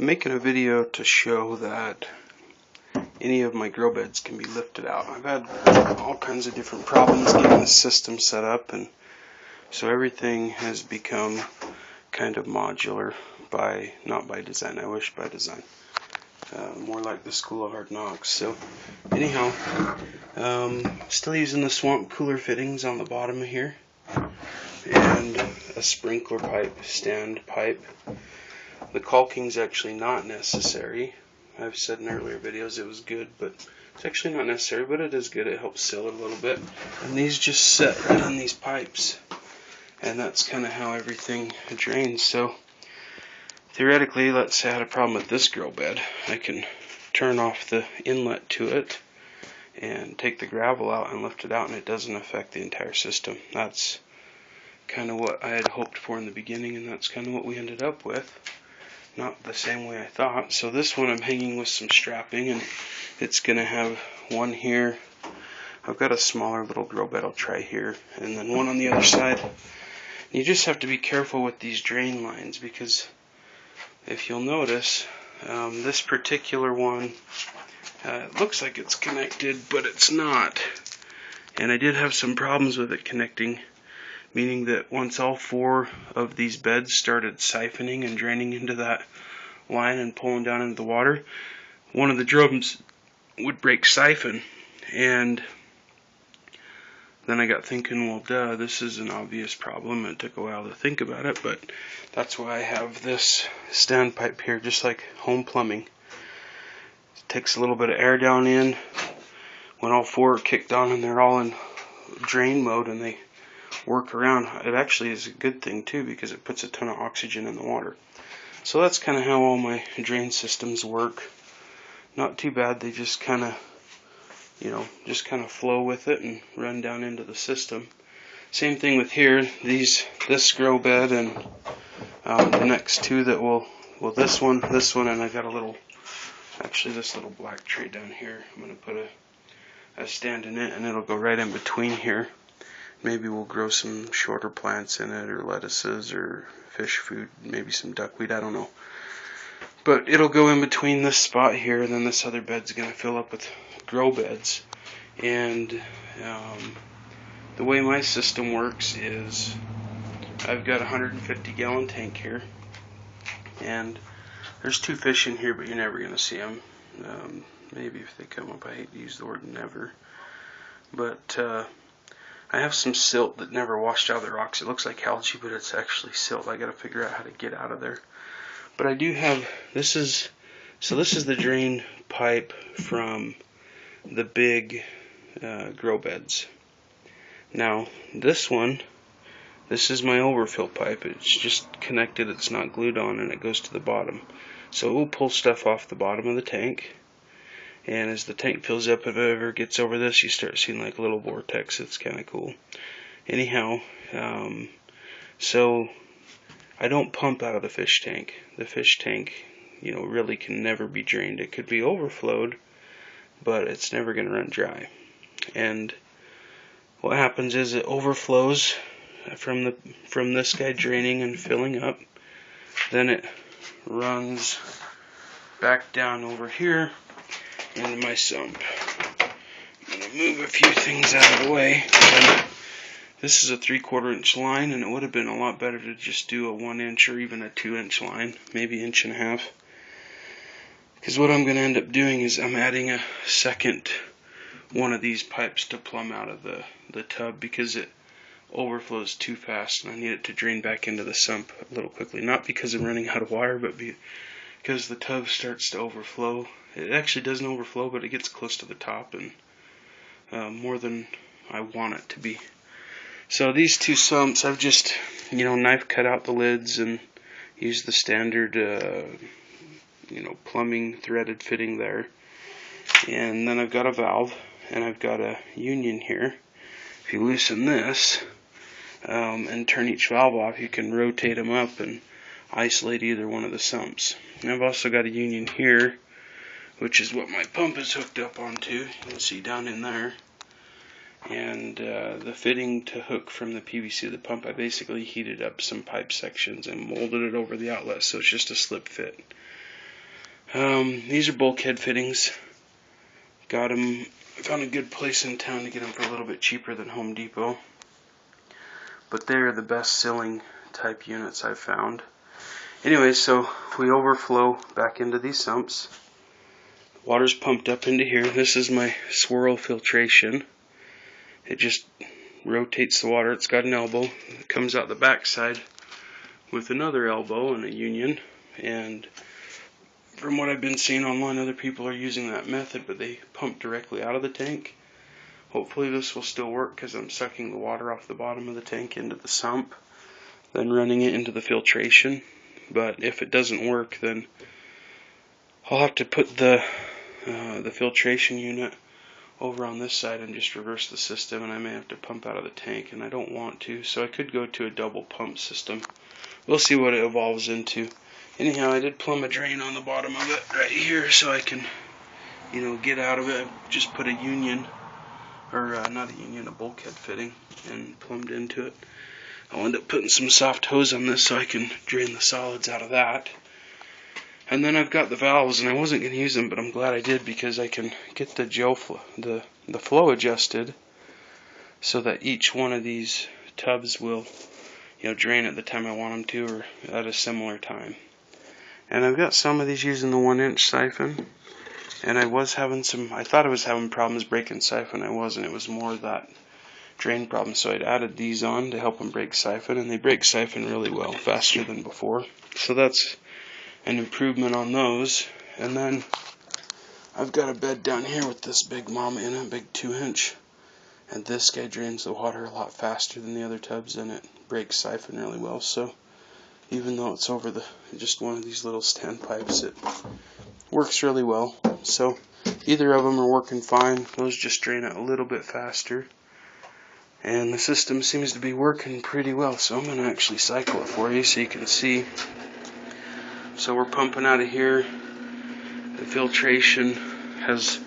I'm making a video to show that any of my grow beds can be lifted out. I've had all kinds of different problems getting the system set up, and so everything has become kind of modular not by design, I wish by design. More like the School of Hard Knocks. So anyhow, still using the swamp cooler fittings on the bottom here, and a sprinkler pipe, stand pipe. The caulking's actually not necessary. I've said in earlier videos it was good, but it's actually not necessary, but it is good. It helps seal it a little bit. And these just set right in these pipes, and that's kind of how everything drains. So theoretically, let's say I had a problem with this grow bed, I can turn off the inlet to it and take the gravel out and lift it out, and it doesn't affect the entire system. That's kind of what I had hoped for in the beginning, and that's kind of what we ended up with. Not the same way I thought. So this one I'm hanging with some strapping, and it's going to have one here. I've got a smaller little grow bed I'll try here, and then one on the other side. You just have to be careful with these drain lines, because if you'll notice, this particular one, it looks like it's connected, but it's not. And I did have some problems with it connecting, meaning that once all four of these beds started siphoning and draining into that line and pulling down into the water, one of the drums would break siphon. And then I got thinking, well, duh, this is an obvious problem. It took a while to think about it, but that's why I have this standpipe here, just like home plumbing. It takes a little bit of air down in when all four are kicked on and they're all in drain mode and they work around. It actually is a good thing too, because it puts a ton of oxygen in the water. So that's kind of how all my drain systems work. Not too bad. They just kind of, flow with it and run down into the system. Same thing with here. This grow bed and the next two that this one, and I got this little black tray down here. I'm going to put a stand in it, and it'll go right in between here. Maybe we'll grow some shorter plants in it, or lettuces, or fish food, maybe some duckweed, I don't know. But it'll go in between this spot here, and then this other bed's going to fill up with grow beds. And the way my system works is I've got a 150-gallon tank here, and there's two fish in here, but you're never going to see them. Maybe if they come up, I hate to use the word never. But I have some silt that never washed out of the rocks. It looks like algae, but it's actually silt. I got to figure out how to get out of there. But I do have, this is the drain pipe from the big grow beds. Now this is my overfill pipe. It's just connected, it's not glued on, and it goes to the bottom. So it will pull stuff off the bottom of the tank. And as the tank fills up, if it ever gets over this, you start seeing like little vortex. It's kind of cool. Anyhow, so I don't pump out of the fish tank. The fish tank, really can never be drained. It could be overflowed, but it's never going to run dry. And what happens is it overflows from this guy draining and filling up. Then it runs back down over here into my sump. I'm going to move a few things out of the way. And this is a 3/4 inch line, and it would have been a lot better to just do a 1 inch or even a 2 inch line, maybe 1.5 inches. Because what I'm going to end up doing is I'm adding a second one of these pipes to plumb out of the tub, because it overflows too fast and I need it to drain back into the sump a little quickly. Not because I'm running out of water, but because the tub starts to overflow. It actually doesn't overflow, but it gets close to the top, and more than I want it to be. So these two sumps, I've just knife cut out the lids and used the standard plumbing threaded fitting there. And then I've got a valve, and I've got a union here. If you loosen this and turn each valve off, you can rotate them up and isolate either one of the sumps. And I've also got a union here, which is what my pump is hooked up onto. You can see down in there. And the fitting to hook from the PVC to the pump, I basically heated up some pipe sections and molded it over the outlet, so it's just a slip fit. These are bulkhead fittings. Got them. I found a good place in town to get them for a little bit cheaper than Home Depot. But they're the best selling type units I've found. Anyway, so we overflow back into these sumps. Water's pumped up into here. This is my swirl filtration. It just rotates the water. It's got an elbow. It comes out the back side with another elbow and a union. And from what I've been seeing online, other people are using that method, but they pump directly out of the tank. Hopefully this will still work because I'm sucking the water off the bottom of the tank into the sump, then running it into the filtration. But if it doesn't work, then I'll have to put the filtration unit over on this side and just reverse the system, and I may have to pump out of the tank, and I don't want to, so I could go to a double pump system. We'll see what it evolves into. Anyhow, I did plumb a drain on the bottom of it right here so I can, get out of it. I just put a union, or not a union, a bulkhead fitting, and plumbed into it. I'll end up putting some soft hose on this so I can drain the solids out of that. And then I've got the valves, and I wasn't going to use them, but I'm glad I did because I can get the gel the flow adjusted so that each one of these tubs will, drain at the time I want them to, or at a similar time. And I've got some of these using the 1-inch siphon, and I thought I was having problems breaking siphon. I wasn't. It was more that drain problem. So I'd added these on to help them break siphon, and they break siphon really well, faster than before. So that's an improvement on those. And then I've got a bed down here with this big mama in it, big 2-inch, and this guy drains the water a lot faster than the other tubs, and it breaks siphon really well. So even though it's over just one of these little standpipes, it works really well. So either of them are working fine. Those just drain it a little bit faster, and the system seems to be working pretty well. So I'm going to actually cycle it for you so you can see. So we're pumping out of here. The filtration has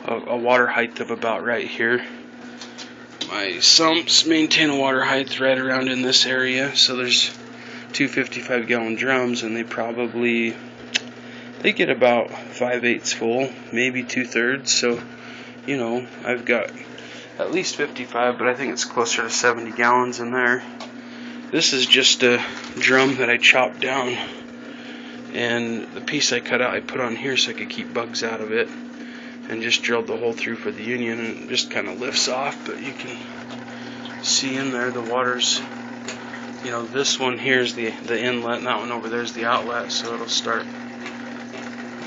a water height of about right here. My sumps maintain a water height right around in this area. So there's 255-gallon drums, and they get about 5/8 full, maybe 2/3. So, I've got at least 55, but I think it's closer to 70 gallons in there. This is just a drum that I chopped down, and the piece I cut out I put on here so I could keep bugs out of it, and just drilled the hole through for the union, and it just kind of lifts off. But you can see in there the water's, this one here is the inlet, and that one over there is the outlet, so it'll start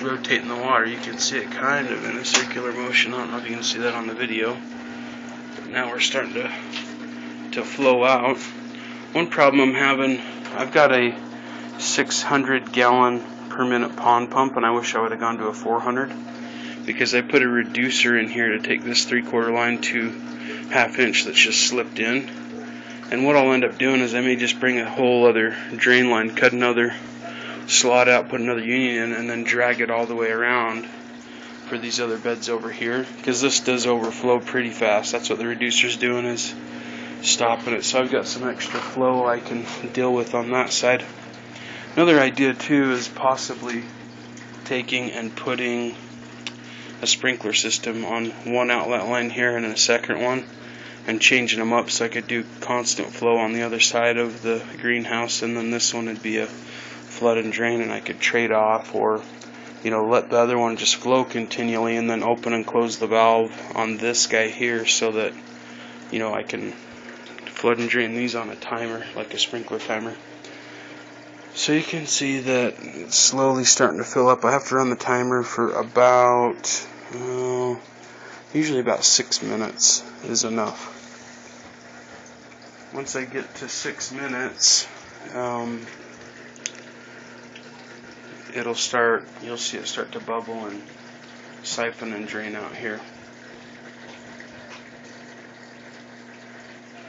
rotating the water. You can see it kind of in a circular motion. I don't know if you can see that on the video. But now we're starting to flow out. One problem I'm having, I've got a 600-gallon per minute pond pump, and I wish I would have gone to a 400, because I put a reducer in here to take this 3/4 line to 1/2 inch that's just slipped in. And what I'll end up doing is I may just bring a whole other drain line, cut another slot out, put another union in, and then drag it all the way around for these other beds over here, because this does overflow pretty fast. That's what the reducer's doing, is stopping it. So I've got some extra flow I can deal with on that side. Another idea too is possibly taking and putting a sprinkler system on one outlet line here and a second one, and changing them up so I could do constant flow on the other side of the greenhouse, and then this one would be a flood and drain, and I could trade off, or let the other one just flow continually and then open and close the valve on this guy here, so that I can flood and drain these on a timer, like a sprinkler timer. So you can see that it's slowly starting to fill up. I have to run the timer for about usually about 6 minutes is enough. Once I get to 6 minutes, you'll see it start to bubble and siphon and drain out here.